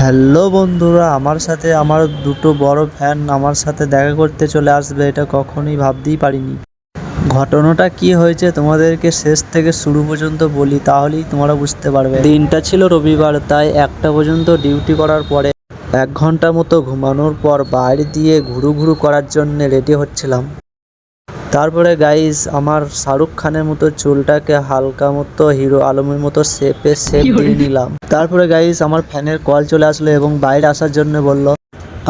Hello বন্ধুরা, আমার সাথে আমার দুটো বড় ফ্যান আমার সাথে দেখা করতে চলে আসবে, এটা কখনোই ভাবতেই পারিনি। ঘটনাটা কি হয়েছে তোমাদেরকে শেষ থেকে শুরু পর্যন্ত বলি, তাহলেই তোমরা বুঝতে পারবে। দিনটা ছিল রবিবার, তাই 1টা পর্যন্ত ডিউটি করার পরে 1 ঘন্টা মতো ঘুমানোর পর বাইরে দিয়ে ঘুরু ঘুরু করার জন্য রেডি হচ্ছিলাম। তারপরে গাইস আমার শাহরুখ খানের মতো চুলটাকে হালকা মতো হিরো আলমের মতো শেপ দিয়ে নিলাম। তারপরে গাইস আমার ফ্যানের কল চলে আসলো এবং বাইরে আসার জন্য বলল।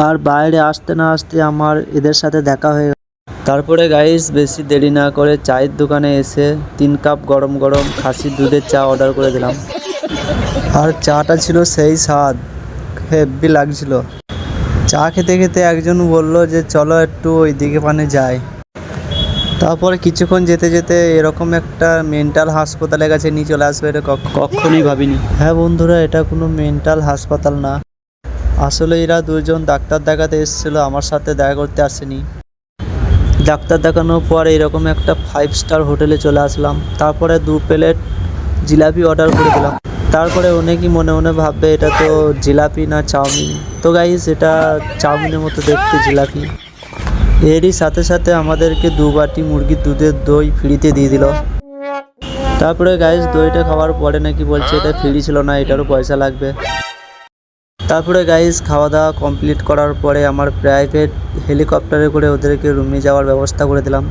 আর বাইরে আসতে না আসতে আমার এদের সাথে দেখা হয়ে গেল। তারপরে গাইস বেশি দেরি না করে চায়ের দোকানে এসে 3 কাপ গরম গরম খাসির দুধের চা অর্ডার করে দিলাম। আর চাটা ছিল সেই স্বাদ, হেব্বি লাগছিল। চা খেতে খেতে একজন বলল যে চলো একটু ওইদিকে পানে যাই। তারপরে কিছুক্ষণ যেতে যেতে এরকম একটা মেন্টাল হাসপাতালের কাছে নিয়ে চলে আসবে, এটা কখনোই ভাবিনি। হ্যাঁ বন্ধুরা, এটা কোনো মেন্টাল হাসপাতাল না, আসলে এরা দুজন ডাক্তার দেখাতে এসেছিলো, আমার সাথে দেখা করতে আসেনি। ডাক্তার দেখানোর পর এরকম একটা 5 স্টার হোটেলে চলে আসলাম। তারপরে 2 প্লেট জিলাপি অর্ডার করে দিলাম। তারপরে অনেকেই মনে মনে ভাববে এটা তো জিলাপি না চাউমিন। তো গাইস, এটা চাউমিনের মতো দেখতে জিলাপি। এরই সাথে সাথে আমাদেরকে 2 বাটি মুরগির দুধের দই ফ্রিতে দিয়ে দিল। তারপরে গাইস দইটা খাওয়ার পরে নাকি বলছে এটা ফ্রি ছিল না, এটারও পয়সা লাগবে। তারপরে গাইস খাওয়া দাওয়া কমপ্লিট করার পরে আমার প্রাইভেট হেলিকপ্টারে করে ওদেরকে রুমে যাওয়ার ব্যবস্থা করে দিলাম।